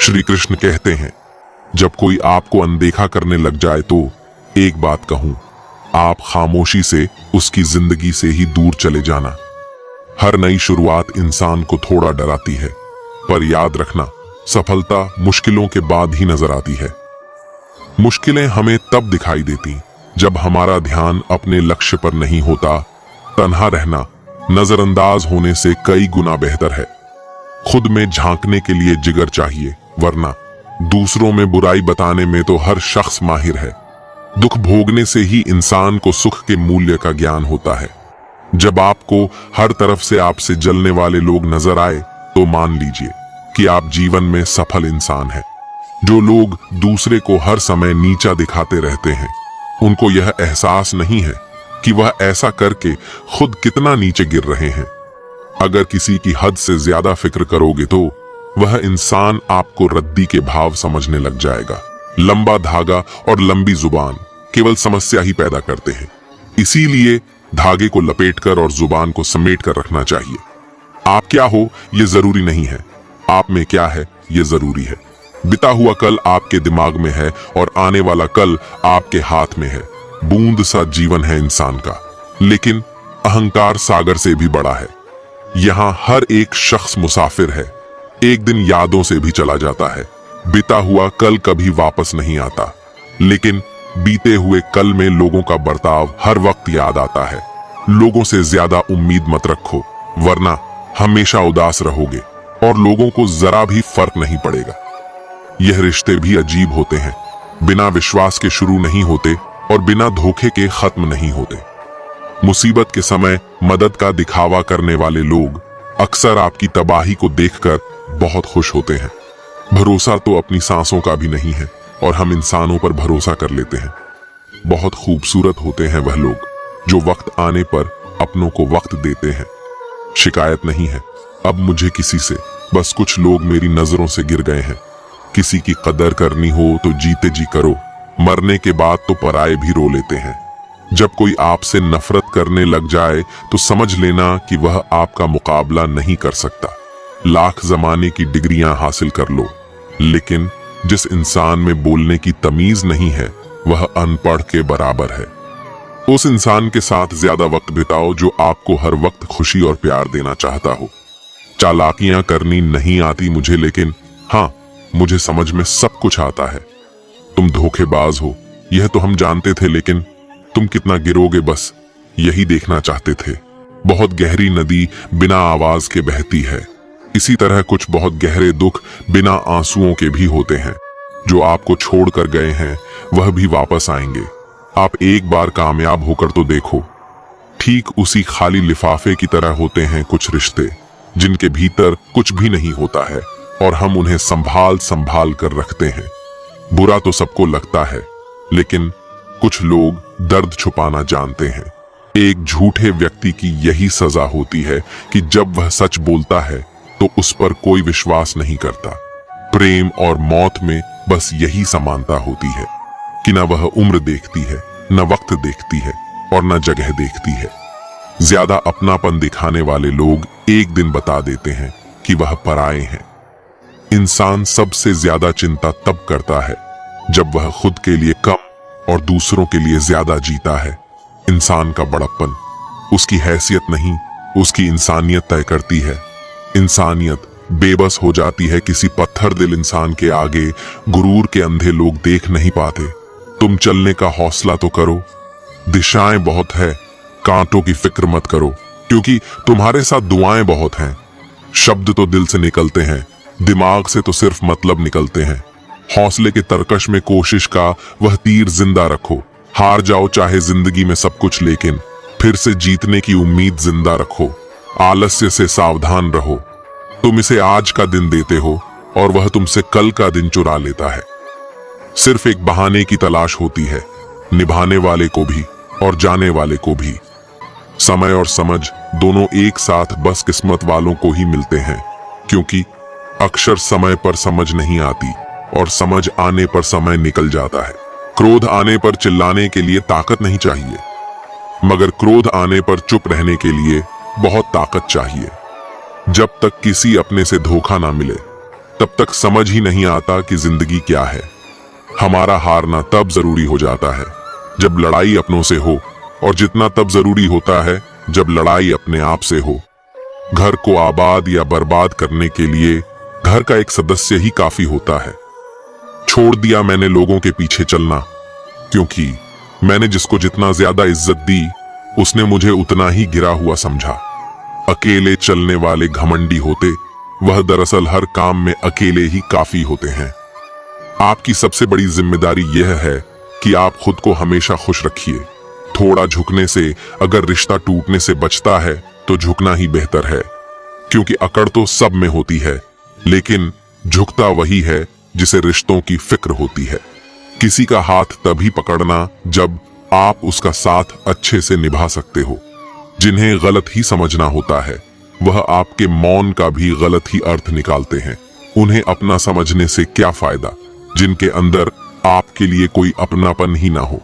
श्री कृष्ण कहते हैं, जब कोई आपको अनदेखा करने लग जाए तो एक बात कहूं, आप खामोशी से उसकी जिंदगी से ही दूर चले जाना। हर नई शुरुआत इंसान को थोड़ा डराती है, पर याद रखना, सफलता मुश्किलों के बाद ही नजर आती है। मुश्किलें हमें तब दिखाई देती जब हमारा ध्यान अपने लक्ष्य पर नहीं होता। तन्हा रहना नजरअंदाज होने से कई गुना बेहतर है। खुद में झांकने के लिए जिगर चाहिए, वरना दूसरों में बुराई बताने में तो हर शख्स माहिर है। दुख भोगने से ही इंसान को सुख के मूल्य का ज्ञान होता है। जब आपको हर तरफ से आपसे जलने वाले लोग नजर आए तो मान लीजिए कि आप जीवन में सफल इंसान हैं। जो लोग दूसरे को हर समय नीचा दिखाते रहते हैं, उनको यह एहसास नहीं है कि वह ऐसा करके खुद कितना नीचे गिर रहे हैं। अगर किसी की हद से ज्यादा फिक्र करोगे तो वह इंसान आपको रद्दी के भाव समझने लग जाएगा। लंबा धागा और लंबी जुबान केवल समस्या ही पैदा करते हैं। इसीलिए धागे को लपेटकर और जुबान को समेट कर रखना चाहिए। आप क्या हो यह जरूरी नहीं है, आप में क्या है यह जरूरी है। बिता हुआ कल आपके दिमाग में है और आने वाला कल आपके हाथ में है। बूंद सा जीवन है इंसान का, लेकिन अहंकार सागर से भी बड़ा है। यहाँ हर एक शख्स मुसाफिर है, एक दिन यादों से भी चला जाता है। बिता हुआ कल कभी वापस नहीं आता, लेकिन बीते हुए कल में लोगों का बर्ताव हर वक्त याद आता है। लोगों से ज्यादा उम्मीद मत रखो, वरना हमेशा उदास रहोगे और लोगों को जरा भी फर्क नहीं पड़ेगा। यह रिश्ते भी अजीब होते हैं, बिना विश्वास के शुरू नहीं होते और बिना धोखे के खत्म नहीं होते। मुसीबत के समय मदद का दिखावा करने वाले लोग अक्सर आपकी तबाही को देखकर बहुत खुश होते हैं। भरोसा तो अपनी सांसों का भी नहीं है और हम इंसानों पर भरोसा कर लेते हैं। बहुत खूबसूरत होते हैं वह लोग जो वक्त आने पर अपनों को वक्त देते हैं। शिकायत नहीं है अब मुझे किसी से, बस कुछ लोग मेरी नजरों से गिर गए हैं। किसी की कदर करनी हो तो जीते जी करो, मरने के बाद तो पराये भी रो लेते हैं। जब कोई आपसे नफरत करने लग जाए तो समझ लेना कि वह आपका मुकाबला नहीं कर सकता। लाख जमाने की डिग्रियां हासिल कर लो, लेकिन जिस इंसान में बोलने की तमीज नहीं है वह अनपढ़ के बराबर है। उस इंसान के साथ ज्यादा वक्त बिताओ जो आपको हर वक्त खुशी और प्यार देना चाहता हो। चालाकियां करनी नहीं आती मुझे, लेकिन हाँ, मुझे समझ में सब कुछ आता है। तुम धोखेबाज हो यह तो हम जानते थे, लेकिन तुम कितना गिरोगे बस यही देखना चाहते थे। बहुत गहरी नदी बिना आवाज के बहती है, इसी तरह कुछ बहुत गहरे दुख बिना आंसुओं के भी होते हैं। जो आपको छोड़कर गए हैं वह भी वापस आएंगे। आप एक बार कामयाब होकर तो देखो। ठीक उसी खाली लिफाफे की तरह होते हैं कुछ रिश्ते जिनके भीतर कुछ भी नहीं होता है और हम उन्हें संभाल संभाल कर रखते हैं। बुरा तो सबको लगता है, लेकिन कुछ लोग दर्द छुपाना जानते हैं। एक झूठे व्यक्ति की यही सजा होती है कि जब वह सच बोलता है तो उस पर कोई विश्वास नहीं करता। प्रेम और मौत में बस यही समानता होती है कि न वह उम्र देखती है, न वक्त देखती है और न जगह देखती है। ज्यादा अपनापन दिखाने वाले लोग एक दिन बता देते हैं कि वह पराये हैं। इंसान सबसे ज्यादा चिंता तब करता है जब वह खुद के लिए कम और दूसरों के लिए ज्यादा जीता है। इंसान का बड़प्पन उसकी हैसियत नहीं, उसकी इंसानियत तय करती है। इंसानियत बेबस हो जाती है किसी पत्थर दिल इंसान के आगे। गुरूर के अंधे लोग देख नहीं पाते। तुम चलने का हौसला तो करो। दिशाएं बहुत है, कांटों की फिक्र मत करो, क्योंकि तुम्हारे साथ दुआएं बहुत हैं। शब्द तो दिल से निकलते हैं, दिमाग से तो सिर्फ मतलब निकलते हैं। हौसले के तरकश में कोशिश का वह तीर जिंदा रखो। हार जाओ चाहे जिंदगी में सब कुछ, लेकिन फिर से जीतने की उम्मीद जिंदा रखो। आलस्य से सावधान रहो। तुम इसे आज का दिन देते हो और वह तुमसे कल का दिन चुरा लेता है। सिर्फ एक बहाने की तलाश होती है, निभाने वाले को भी और जाने वाले को भी। समय और समझ दोनों एक साथ बस किस्मत वालों को ही मिलते हैं, क्योंकि अक्सर समय पर समझ नहीं आती और समझ आने पर समय निकल जाता है। क्रोध आने पर चिल्लाने के लिए ताकत नहीं चाहिए, मगर क्रोध आने पर चुप रहने के लिए बहुत ताकत चाहिए। जब तक किसी अपने से धोखा ना मिले तब तक समझ ही नहीं आता कि जिंदगी क्या है। हमारा हारना तब जरूरी हो जाता है जब लड़ाई अपनों से हो, और जितना तब जरूरी होता है जब लड़ाई अपने आप से हो। घर को आबाद या बर्बाद करने के लिए घर का एक सदस्य ही काफी होता है। छोड़ दिया मैंने लोगों के पीछे चलना, क्योंकि मैंने जिसको जितना ज्यादा इज्जत दी उसने मुझे उतना ही गिरा हुआ समझा। अकेले चलने वाले घमंडी होते, वह दरअसल हर काम में अकेले ही काफी होते हैं। आपकी सबसे बड़ी जिम्मेदारी यह है कि आप खुद को हमेशा खुश रखिए। थोड़ा झुकने से अगर रिश्ता टूटने से बचता है तो झुकना ही बेहतर है, क्योंकि अकड़ तो सब में होती है, लेकिन झुकता वही है जिसे रिश्तों की फिक्र होती है। किसी का हाथ तभी पकड़ना जब आप उसका साथ अच्छे से निभा सकते हो। जिन्हें गलत ही समझना होता है वह आपके मौन का भी गलत ही अर्थ निकालते हैं। उन्हें अपना समझने से क्या फायदा जिनके अंदर आपके लिए कोई अपनापन ही ना हो।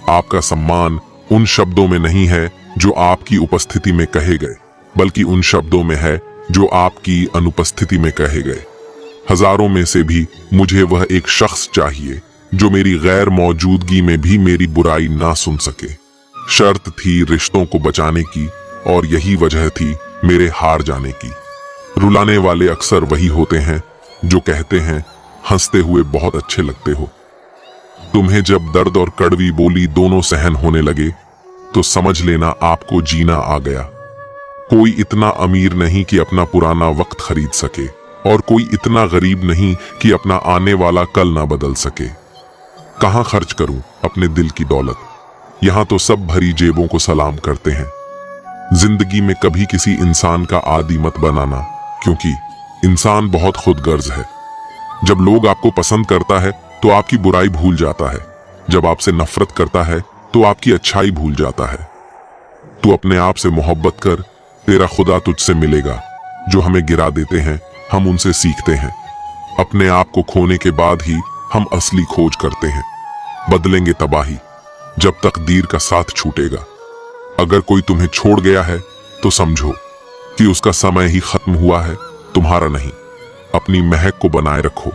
आपका सम्मान उन शब्दों में नहीं है जो आपकी उपस्थिति में कहे गए, बल्कि उन शब्दों में है जो आपकी अनुपस्थिति में कहे गए। हजारों में से भी मुझे वह एक शख्स चाहिए जो मेरी गैर मौजूदगी में भी मेरी बुराई ना सुन सके। शर्त थी रिश्तों को बचाने की, और यही वजह थी मेरे हार जाने की। रुलाने वाले अक्सर वही होते हैं जो कहते हैं हंसते हुए बहुत अच्छे लगते हो। तुम्हें जब दर्द और कड़वी बोली दोनों सहन होने लगे तो समझ लेना आपको जीना आ गया। कोई इतना अमीर नहीं कि अपना पुराना वक्त खरीद सके, और कोई इतना गरीब नहीं कि अपना आने वाला कल ना बदल सके। कहां खर्च करूं अपने दिल की दौलत, यहां तो सब भरी जेबों को सलाम करते हैं। जिंदगी में कभी किसी इंसान का आदी मत बनाना, क्योंकि इंसान बहुत खुदगर्ज है। जब लोग आपको पसंद करता है तो आपकी बुराई भूल जाता है, जब आपसे नफरत करता है तो आपकी अच्छाई भूल जाता है। तू अपने आप से मोहब्बत कर, तेरा खुदा तुझसे मिलेगा। जो हमें गिरा देते हैं हम उनसे सीखते हैं। अपने आप को खोने के बाद ही हम असली खोज करते हैं। बदलेंगे तबाही जब तकदीर का साथ छूटेगा। अगर कोई तुम्हें छोड़ गया है तो समझो कि उसका समय ही खत्म हुआ है, तुम्हारा नहीं। अपनी महक को बनाए रखो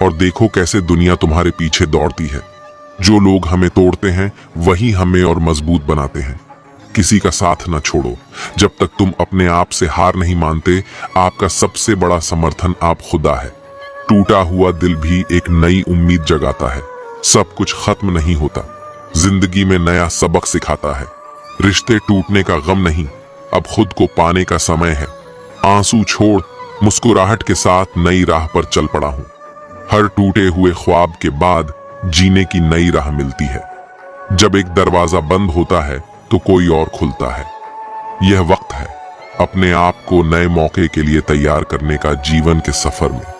और देखो कैसे दुनिया तुम्हारे पीछे दौड़ती है। जो लोग हमें तोड़ते हैं वही हमें और मजबूत बनाते हैं। किसी का साथ ना छोड़ो जब तक तुम अपने आप से हार नहीं मानते। आपका सबसे बड़ा समर्थन आप खुदा है। टूटा हुआ दिल भी एक नई उम्मीद जगाता है। सब कुछ खत्म नहीं होता, जिंदगी में नया सबक सिखाता है। रिश्ते टूटने का गम नहीं, अब खुद को पाने का समय है। आंसू छोड़ मुस्कुराहट के साथ नई राह पर चल पड़ा हूं। हर टूटे हुए ख्वाब के बाद जीने की नई राह मिलती है। जब एक दरवाजा बंद होता है तो कोई और खुलता है। यह वक्त है अपने आप को नए मौके के लिए तैयार करने का। जीवन के सफर में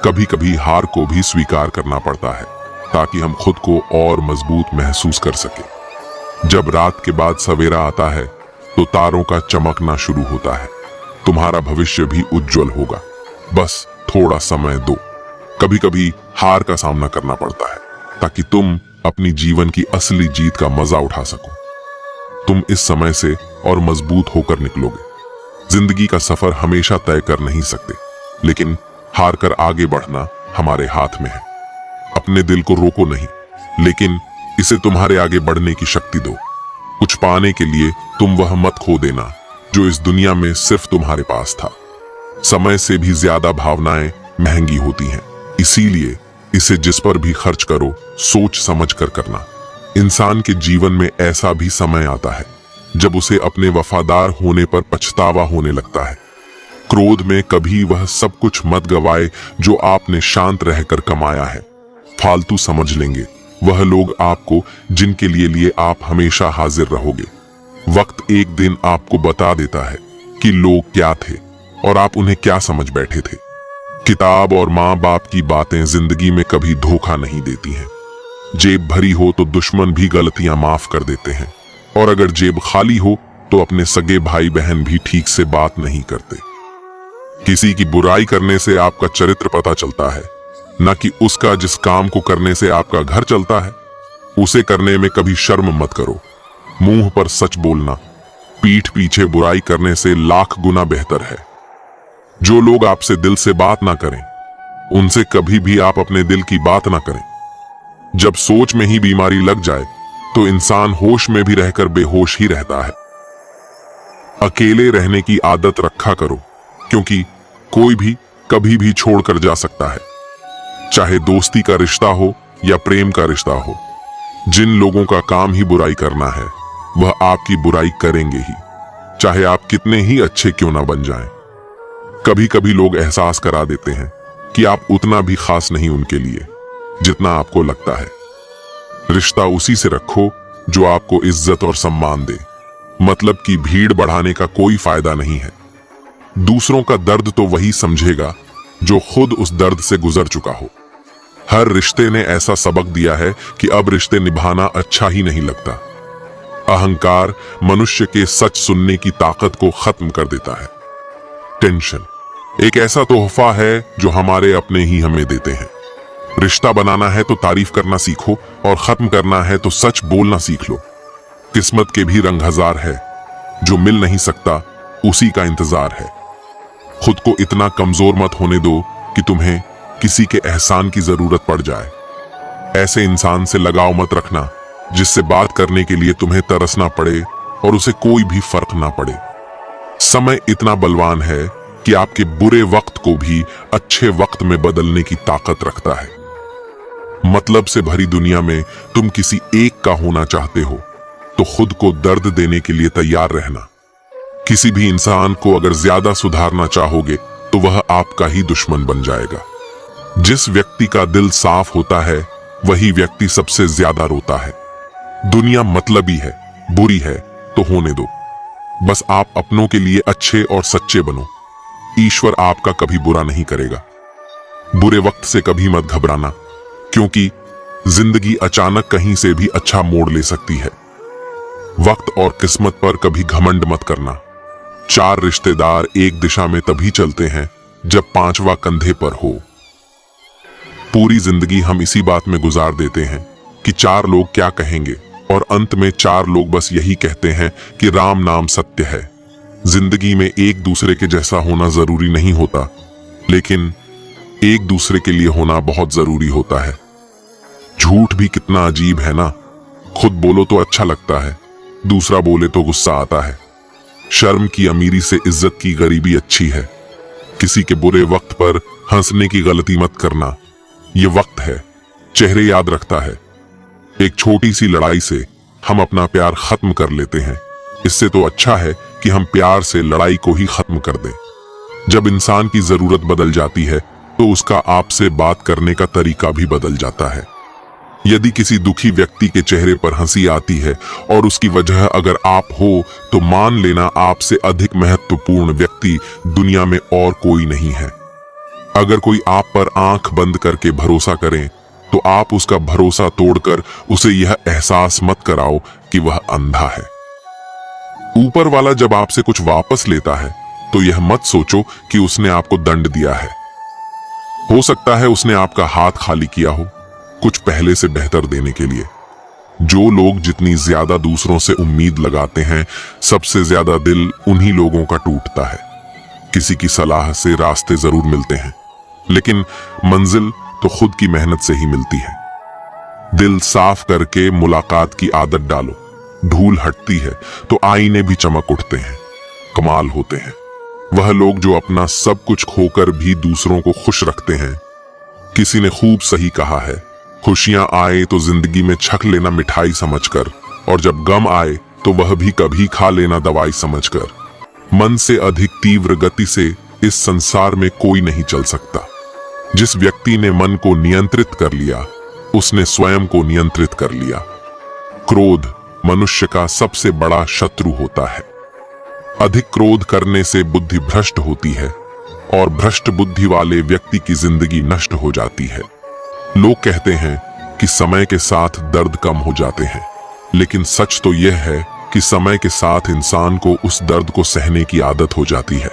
कभी कभी हार को भी स्वीकार करना पड़ता है, ताकि हम खुद को और मजबूत महसूस कर सके। जब रात के बाद सवेरा आता है तो तारों का चमकना शुरू होता है। तुम्हारा भविष्य भी उज्जवल होगा, बस थोड़ा समय दो। कभी कभी हार का सामना करना पड़ता है ताकि तुम अपनी जीवन की असली जीत का मजा उठा सको। तुम इस समय से और मजबूत होकर निकलोगे। जिंदगी का सफर हमेशा तय कर नहीं सकते, लेकिन हार कर आगे बढ़ना हमारे हाथ में है। अपने दिल को रोको नहीं, लेकिन इसे तुम्हारे आगे बढ़ने की शक्ति दो। कुछ पाने के लिए तुम वह मत खो देना जो इस दुनिया में सिर्फ तुम्हारे पास था। समय से भी ज्यादा भावनाएं महंगी होती हैं, इसीलिए इसे जिस पर भी खर्च करो सोच समझ कर करना। इंसान के जीवन में ऐसा भी समय आता है जब उसे अपने वफादार होने पर पछतावा होने लगता है। क्रोध में कभी वह सब कुछ मत गवाए जो आपने शांत रहकर कमाया है। फालतू समझ लेंगे वह लोग आपको जिनके लिए आप हमेशा हाजिर रहोगे। वक्त एक दिन आपको बता देता है कि लोग क्या थे और आप उन्हें क्या समझ बैठे थे। किताब और माँ बाप की बातें जिंदगी में कभी धोखा नहीं देती हैं। जेब भरी हो तो दुश्मन भी गलतियां माफ कर देते हैं, और अगर जेब खाली हो तो अपने सगे भाई बहन भी ठीक से बात नहीं करते। किसी की बुराई करने से आपका चरित्र पता चलता है, न कि उसका जिस काम को करने से आपका घर चलता है। उसे करने में कभी शर्म मत करो। मुंह पर सच बोलना पीठ पीछे बुराई करने से लाख गुना बेहतर है। जो लोग आपसे दिल से बात ना करें उनसे कभी भी आप अपने दिल की बात ना करें। जब सोच में ही बीमारी लग जाए तो इंसान होश में भी रहकर बेहोश ही रहता है। अकेले रहने की आदत रखा करो, क्योंकि कोई भी कभी भी छोड़कर जा सकता है। चाहे दोस्ती का रिश्ता हो या प्रेम का रिश्ता हो, जिन लोगों का काम ही बुराई करना है वह आपकी बुराई करेंगे ही, चाहे आप कितने ही अच्छे क्यों ना बन जाएं। कभी कभी लोग एहसास करा देते हैं कि आप उतना भी खास नहीं उनके लिए जितना आपको लगता है। रिश्ता उसी से रखो जो आपको इज्जत और सम्मान दे। मतलब की भीड़ बढ़ाने का कोई फायदा नहीं है। दूसरों का दर्द तो वही समझेगा जो खुद उस दर्द से गुजर चुका हो। हर रिश्ते ने ऐसा सबक दिया है कि अब रिश्ते निभाना अच्छा ही नहीं लगता। अहंकार मनुष्य के सच सुनने की ताकत को खत्म कर देता है। टेंशन एक ऐसा तोहफा है जो हमारे अपने ही हमें देते हैं। रिश्ता बनाना है तो तारीफ करना सीखो और खत्म करना है तो सच बोलना सीख लो। किस्मत के भी रंग हजार है, जो मिल नहीं सकता उसी का इंतजार है। खुद को इतना कमजोर मत होने दो कि तुम्हें किसी के एहसान की जरूरत पड़ जाए। ऐसे इंसान से लगाव मत रखना जिससे बात करने के लिए तुम्हें तरसना पड़े और उसे कोई भी फर्क ना पड़े। समय इतना बलवान है कि आपके बुरे वक्त को भी अच्छे वक्त में बदलने की ताकत रखता है। मतलब से भरी दुनिया में तुम किसी एक का होना चाहते हो तो खुद को दर्द देने के लिए तैयार रहना। किसी भी इंसान को अगर ज्यादा सुधारना चाहोगे तो वह आपका ही दुश्मन बन जाएगा। जिस व्यक्ति का दिल साफ होता है वही व्यक्ति सबसे ज्यादा रोता है। दुनिया मतलबी है, बुरी है तो होने दो। बस आप अपनों के लिए अच्छे और सच्चे बनो। ईश्वर आपका कभी बुरा नहीं करेगा। बुरे वक्त से कभी मत घबराना, क्योंकि जिंदगी अचानक कहीं से भी अच्छा मोड़ ले सकती है। वक्त और किस्मत पर कभी घमंड मत करना। 4 रिश्तेदार एक दिशा में तभी चलते हैं जब 5वां कंधे पर हो। पूरी जिंदगी हम इसी बात में गुजार देते हैं कि 4 लोग क्या कहेंगे, और अंत में 4 लोग बस यही कहते हैं कि राम नाम सत्य है। जिंदगी में एक दूसरे के जैसा होना जरूरी नहीं होता, लेकिन एक दूसरे के लिए होना बहुत जरूरी होता है। झूठ भी कितना अजीब है ना। खुद बोलो तो अच्छा लगता है, दूसरा बोले तो गुस्सा आता है। शर्म की अमीरी से इज्जत की गरीबी अच्छी है। किसी के बुरे वक्त पर हंसने की गलती मत करना। ये वक्त है, चेहरे याद रखता है। एक छोटी सी लड़ाई से हम अपना प्यार खत्म कर लेते हैं। इससे तो अच्छा है कि हम प्यार से लड़ाई को ही खत्म कर दें। जब इंसान की जरूरत बदल जाती है तो उसका आपसे बात करने का तरीका भी बदल जाता है। यदि किसी दुखी व्यक्ति के चेहरे पर हंसी आती है और उसकी वजह अगर आप हो तो मान लेना आपसे अधिक महत्वपूर्ण व्यक्ति दुनिया में और कोई नहीं है। अगर कोई आप पर आंख बंद करके भरोसा करे तो आप उसका भरोसा तोड़कर उसे यह एहसास मत कराओ कि वह अंधा है। ऊपर वाला जब आपसे कुछ वापस लेता है तो यह मत सोचो कि उसने आपको दंड दिया है। हो सकता है उसने आपका हाथ खाली किया हो, कुछ पहले से बेहतर देने के लिए। जो लोग जितनी ज्यादा दूसरों से उम्मीद लगाते हैं, सबसे ज्यादा दिल उन्हीं लोगों का टूटता है। किसी की सलाह से रास्ते जरूर मिलते हैं, लेकिन मंजिल तो खुद की मेहनत से ही मिलती है। दिल साफ करके मुलाकात की आदत डालो। धूल हटती है तो आईने भी चमक उठते हैं। कमाल होते हैं वह लोग जो अपना सब कुछ खोकर भी दूसरों को खुश रखते हैं। किसी ने खूब सही कहा है, खुशियां आए तो जिंदगी में छक लेना मिठाई समझकर, और जब गम आए तो वह भी कभी खा लेना दवाई समझकर। मन से अधिक तीव्र गति से इस संसार में कोई नहीं चल सकता। जिस व्यक्ति ने मन को नियंत्रित कर लिया उसने स्वयं को नियंत्रित कर लिया। क्रोध मनुष्य का सबसे बड़ा शत्रु होता है। अधिक क्रोध करने से बुद्धि भ्रष्ट होती है और भ्रष्ट बुद्धि वाले व्यक्ति की जिंदगी नष्ट हो जाती है। लोग कहते हैं कि समय के साथ दर्द कम हो जाते हैं, लेकिन सच तो यह है कि समय के साथ इंसान को उस दर्द को सहने की आदत हो जाती है।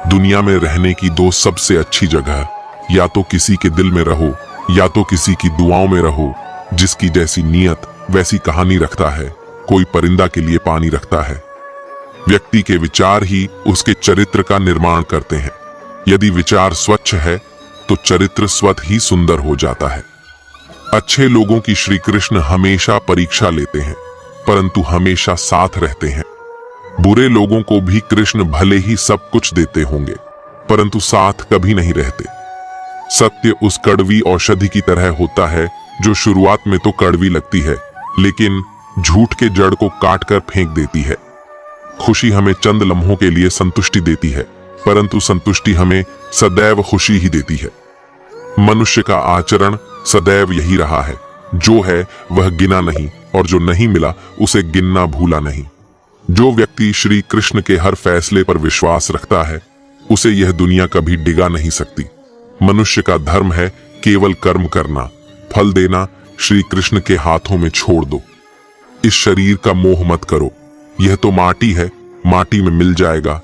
दुनिया में रहने की 2 सबसे अच्छी जगह, या तो किसी के दिल में रहो या तो किसी की दुआओं में रहो। जिसकी जैसी नीयत वैसी कहानी रखता है। कोई परिंदा के लिए पानी रखता है। व्यक्ति के विचार ही उसके चरित्र का निर्माण करते हैं। यदि विचार स्वच्छ है तो चरित्र स्वतः ही सुंदर हो जाता है। अच्छे लोगों की श्री कृष्ण हमेशा परीक्षा लेते हैं, परंतु हमेशा साथ रहते हैं। बुरे लोगों को भी कृष्ण भले ही सब कुछ देते होंगे, परंतु साथ कभी नहीं रहते। सत्य उस कड़वी औषधि की तरह होता है जो शुरुआत में तो कड़वी लगती है, लेकिन झूठ के जड़ को काटकर फेंक देती है। खुशी हमें चंद लम्हों के लिए संतुष्टि देती है, परंतु संतुष्टि हमें सदैव खुशी ही देती है। मनुष्य का आचरण सदैव यही रहा है, जो है वह गिना नहीं और जो नहीं मिला उसे गिनना भूला नहीं। जो व्यक्ति श्री कृष्ण के हर फैसले पर विश्वास रखता है, उसे यह दुनिया कभी डिगा नहीं सकती। मनुष्य का धर्म है केवल कर्म करना, फल देना श्री कृष्ण के हाथों में छोड़ दो। इस शरीर का मोह मत करो, यह तो माटी है, माटी में मिल जाएगा।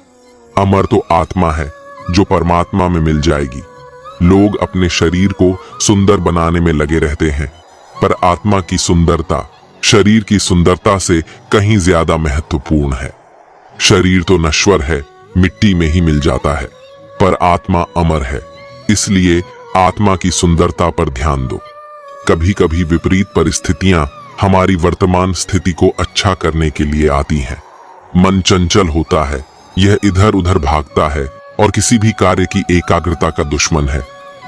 अमर तो आत्मा है जो परमात्मा में मिल जाएगी। लोग अपने शरीर को सुंदर बनाने में लगे रहते हैं, पर आत्मा की सुंदरता शरीर की सुंदरता से कहीं ज्यादा महत्वपूर्ण है। शरीर तो नश्वर है, मिट्टी में ही मिल जाता है, पर आत्मा अमर है। इसलिए आत्मा की सुंदरता पर ध्यान दो। कभी कभी विपरीत परिस्थितियां हमारी वर्तमान स्थिति को अच्छा करने के लिए आती हैं। मन चंचल होता है, यह इधर उधर भागता है और किसी भी कार्य की एकाग्रता का दुश्मन है।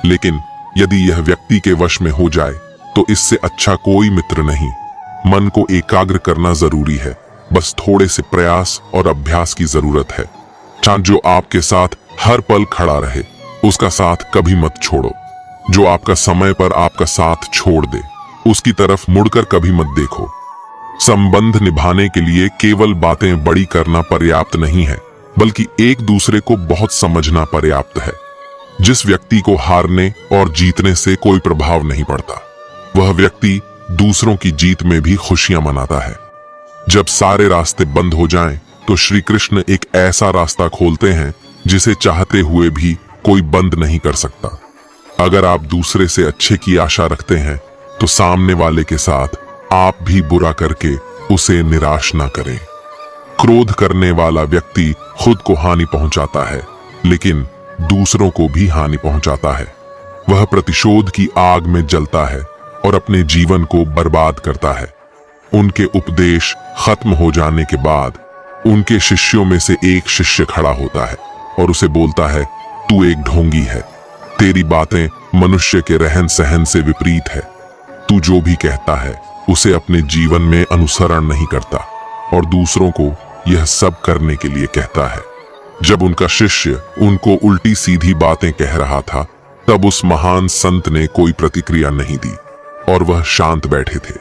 लेकिन यदि यह व्यक्ति के वश में हो जाए तो इससे अच्छा कोई मित्र नहीं। मन को एकाग्र करना जरूरी है, बस थोड़े से प्रयास और अभ्यास की जरूरत है। चांद जो आपके साथ हर पल खड़ा रहे, उसका साथ कभी मत छोड़ो। जो आपका समय पर आपका साथ छोड़ दे, उसकी तरफ मुड़कर कभी मत देखो। संबंध निभाने के लिए केवल बातें बड़ी करना पर्याप्त नहीं है, बल्कि एक दूसरे को बहुत समझना पर्याप्त है। जिस व्यक्ति को हारने और जीतने से कोई प्रभाव नहीं पड़ता, वह व्यक्ति दूसरों की जीत में भी खुशियां मनाता है। जब सारे रास्ते बंद हो जाएं, तो श्री कृष्ण एक ऐसा रास्ता खोलते हैं जिसे चाहते हुए भी कोई बंद नहीं कर सकता। अगर आप दूसरे से अच्छे की आशा रखते हैं, तो सामने वाले के साथ आप भी बुरा करके उसे निराश ना करें। क्रोध करने वाला व्यक्ति खुद को हानि पहुंचाता है, लेकिन दूसरों को भी हानि पहुंचाता है। वह प्रतिशोध की आग में जलता है और अपने जीवन को बर्बाद करता है। उनके उपदेश खत्म हो जाने के बाद उनके शिष्यों में से एक शिष्य खड़ा होता है और उसे बोलता है, तू एक ढोंगी है, तेरी बातें मनुष्य के रहन सहन से विपरीत है। तू जो भी कहता है उसे अपने जीवन में अनुसरण नहीं करता और दूसरों को यह सब करने के लिए कहता है। जब उनका शिष्य उनको उल्टी सीधी बातें कह रहा था, तब उस महान संत ने कोई प्रतिक्रिया नहीं दी और वह शांत बैठे थे।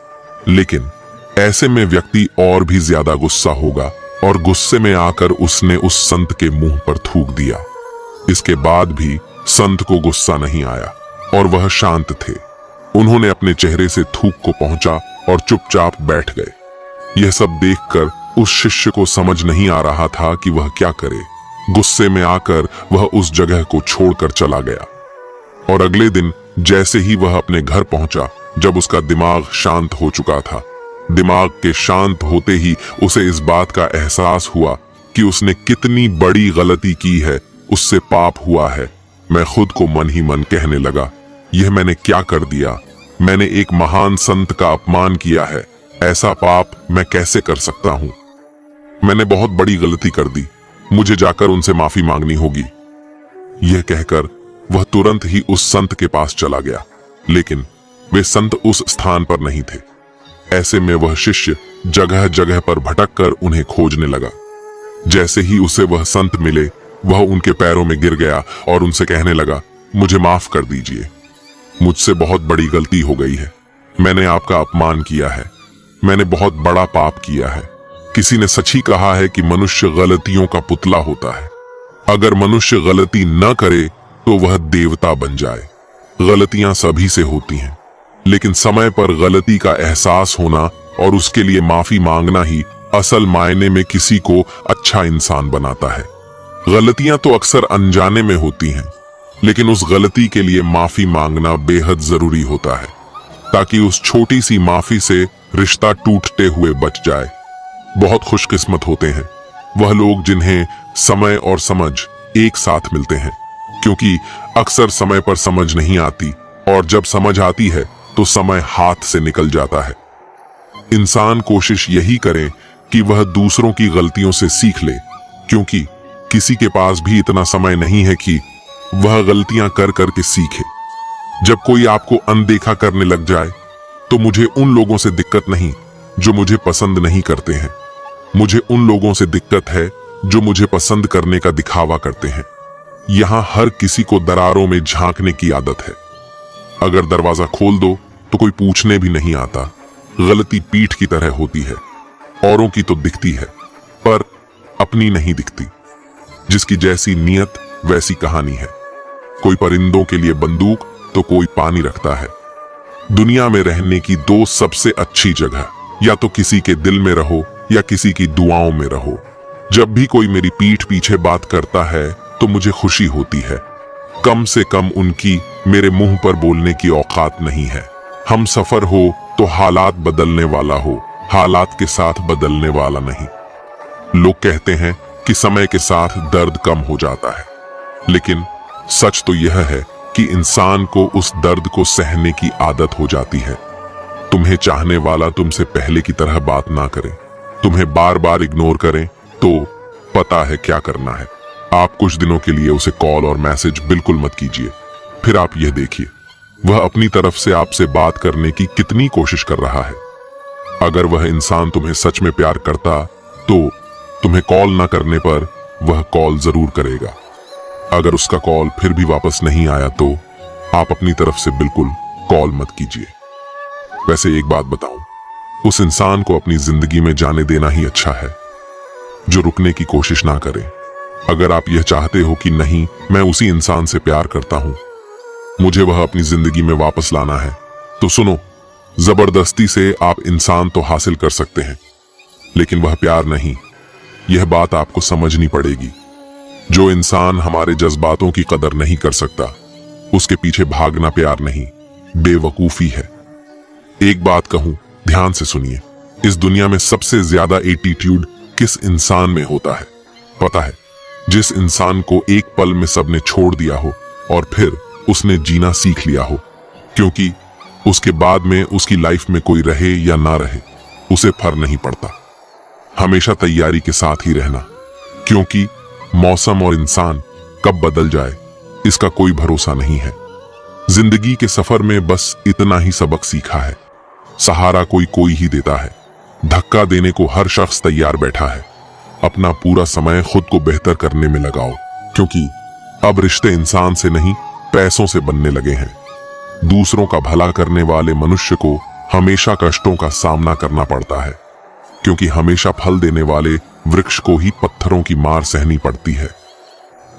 लेकिन ऐसे में व्यक्ति और भी ज्यादा गुस्सा होगा और गुस्से में आकर उसने उस संत के मुंह पर थूक दिया। इसके बाद भी संत को गुस्सा नहीं आया और वह शांत थे। उन्होंने अपने चेहरे से थूक को पहुंचा और चुपचाप बैठ गए। यह सब देखकर उस शिष्य को समझ नहीं आ रहा था कि वह क्या करे। गुस्से में आकर वह उस जगह को छोड़कर चला गया और अगले दिन जैसे ही वह अपने घर पहुंचा, जब उसका दिमाग शांत हो चुका था, दिमाग के शांत होते ही उसे इस बात का एहसास हुआ कि उसने कितनी बड़ी गलती की है, उससे पाप हुआ है। मैं खुद को मन ही मन कहने लगा, यह मैंने क्या कर दिया? मैंने एक महान संत का अपमान किया है, ऐसा पाप मैं कैसे कर सकता हूं? मैंने बहुत बड़ी गलती कर दी, मुझे जाकर उनसे माफी मांगनी होगी। यह कहकर वह तुरंत ही उस संत के पास चला गया, लेकिन वे संत उस स्थान पर नहीं थे। ऐसे में वह शिष्य जगह जगह पर भटककर उन्हें खोजने लगा। जैसे ही उसे वह संत मिले, वह उनके पैरों में गिर गया और उनसे कहने लगा, मुझे माफ कर दीजिए, मुझसे बहुत बड़ी गलती हो गई है। मैंने आपका अपमान किया है, मैंने बहुत बड़ा पाप किया है। किसी ने सच ही कहा है कि मनुष्य गलतियों का पुतला होता है। अगर मनुष्य गलती न करे तो वह देवता बन जाए। गलतियां सभी से होती हैं, लेकिन समय पर गलती का एहसास होना और उसके लिए माफी मांगना ही असल मायने में किसी को अच्छा इंसान बनाता है। गलतियां तो अक्सर अनजाने में होती हैं, लेकिन उस गलती के लिए माफी मांगना बेहद जरूरी होता है, ताकि उस छोटी सी माफी से रिश्ता टूटते हुए बच जाए। बहुत खुशकिस्मत होते हैं वह लोग जिन्हें समय और समझ एक साथ मिलते हैं, क्योंकि अक्सर समय पर समझ नहीं आती, और जब समझ आती है तो समय हाथ से निकल जाता है। इंसान कोशिश यही करे कि वह दूसरों की गलतियों से सीख ले, क्योंकि किसी के पास भी इतना समय नहीं है कि वह गलतियां कर करके सीखे। जब कोई आपको अनदेखा करने लग जाए तो मुझे उन लोगों से दिक्कत नहीं जो मुझे पसंद नहीं करते हैं, मुझे उन लोगों से दिक्कत है जो मुझे पसंद करने का दिखावा करते हैं। यहां हर किसी को दरारों में झांकने की आदत है। अगर दरवाजा खोल दो तो कोई पूछने भी नहीं आता। गलती पीठ की तरह होती है, औरों की तो दिखती है पर अपनी नहीं दिखती। जिसकी जैसी नियत वैसी कहानी है। कोई परिंदों के लिए बंदूक तो कोई पानी रखता है। दुनिया में रहने की दो सबसे अच्छी जगह, या तो किसी के दिल में रहो या किसी की दुआओं में रहो। जब भी कोई मेरी पीठ पीछे बात करता है तो मुझे खुशी होती है। कम से कम उनकी मेरे मुंह पर बोलने की औकात नहीं है। हम सफर हो तो हालात बदलने वाला हो, हालात के साथ बदलने वाला नहीं। लोग कहते हैं कि समय के साथ दर्द कम हो जाता है, लेकिन सच तो यह है कि इंसान को उस दर्द को सहने की आदत हो जाती है। तुम्हें चाहने वाला तुमसे पहले की तरह बात ना करे, तुम्हें बार बार इग्नोर करें, तो पता है क्या करना है। आप कुछ दिनों के लिए उसे कॉल और मैसेज बिल्कुल मत कीजिए। फिर आप यह देखिए वह अपनी तरफ से आपसे बात करने की कितनी कोशिश कर रहा है। अगर वह इंसान तुम्हें सच में प्यार करता तो तुम्हें कॉल ना करने पर वह कॉल जरूर करेगा। अगर उसका कॉल फिर भी वापस नहीं आया तो आप अपनी तरफ से बिल्कुल कॉल मत कीजिए। वैसे एक बात बताऊं, उस इंसान को अपनी जिंदगी में जाने देना ही अच्छा है जो रुकने की कोशिश ना करे। अगर आप यह चाहते हो कि नहीं, मैं उसी इंसान से प्यार करता हूं, मुझे वह अपनी जिंदगी में वापस लाना है, तो सुनो, जबरदस्ती से आप इंसान तो हासिल कर सकते हैं, लेकिन वह प्यार नहीं। यह बात आपको समझनी पड़ेगी। जो इंसान हमारे जज्बातों की कदर नहीं कर सकता, उसके पीछे भागना प्यार नहीं, बेवकूफी है। एक बात कहूं, ध्यान से सुनिए। इस दुनिया में सबसे ज्यादा एटीट्यूड किस इंसान में होता है पता है? जिस इंसान को एक पल में सबने छोड़ दिया हो और फिर उसने जीना सीख लिया हो, क्योंकि उसके बाद में उसकी लाइफ में कोई रहे या ना रहे उसे फर्क नहीं पड़ता। हमेशा तैयारी के साथ ही रहना, क्योंकि मौसम और इंसान कब बदल जाए इसका कोई भरोसा नहीं है। जिंदगी के सफर में बस इतना ही सबक सीखा है। सहारा कोई ही देता है, धक्का देने को हर शख्स तैयार बैठा है। अपना पूरा समय खुद को बेहतर करने में लगाओ, क्योंकि अब रिश्ते इंसान से नहीं पैसों से बनने लगे हैं। दूसरों का भला करने वाले मनुष्य को हमेशा कष्टों का सामना करना पड़ता है, क्योंकि हमेशा फल देने वाले वृक्ष को ही पत्थरों की मार सहनी पड़ती है।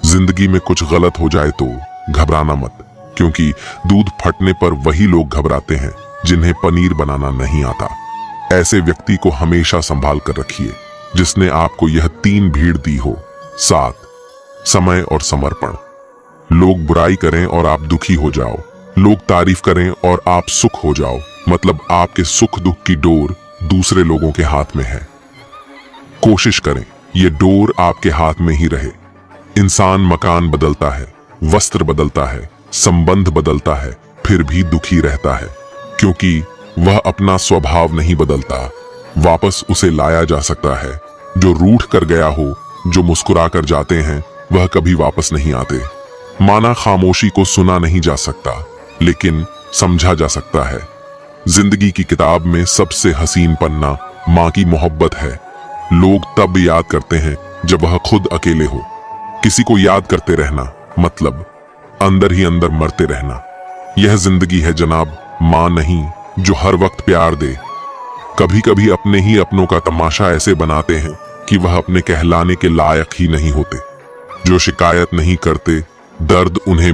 जिंदगी में कुछ गलत हो जाए तो घबराना मत, क्योंकि दूध फटने पर वही लोग घबराते हैं जिन्हें पनीर बनाना नहीं आता। ऐसे व्यक्ति को हमेशा संभाल कर रखिए जिसने आपको यह 3 भीड़ दी हो: साथ, समय और समर्पण। लोग बुराई करें और आप दुखी हो जाओ, लोग तारीफ करें और आप सुख हो जाओ, मतलब आपके सुख दुख की डोर दूसरे लोगों के हाथ में है। कोशिश करें ये डोर आपके हाथ में ही रहे। इंसान मकान बदलता है, वस्त्र बदलता है, संबंध बदलता है, फिर भी दुखी रहता है, क्योंकि वह अपना स्वभाव नहीं बदलता। वापस उसे लाया जा सकता है। जो रूठ कर गया हो, जो मुस्कुरा कर जाते हैं, वह कभी वापस नहीं आते। माना खामोशी को सुना नहीं जा सकता, लेकिन समझा जा सकता है। जिंदगी की किताब में सबसे हसीन पन्ना माँ की मोहब्बत है। लोग तब याद करते हैं जब वह खुद अकेले हो। किसी को याद करते रहना मतलब अंदर ही अंदर मरते रहना। यह जिंदगी है जनाब, माँ नहीं जो हर वक्त प्यार दे। कभी कभी अपने ही अपनों का तमाशा ऐसे बनाते हैं कि वह अपने कहलाने के लायक ही नहीं होते। जो शिकायत नहीं करते, दर्द उन्हें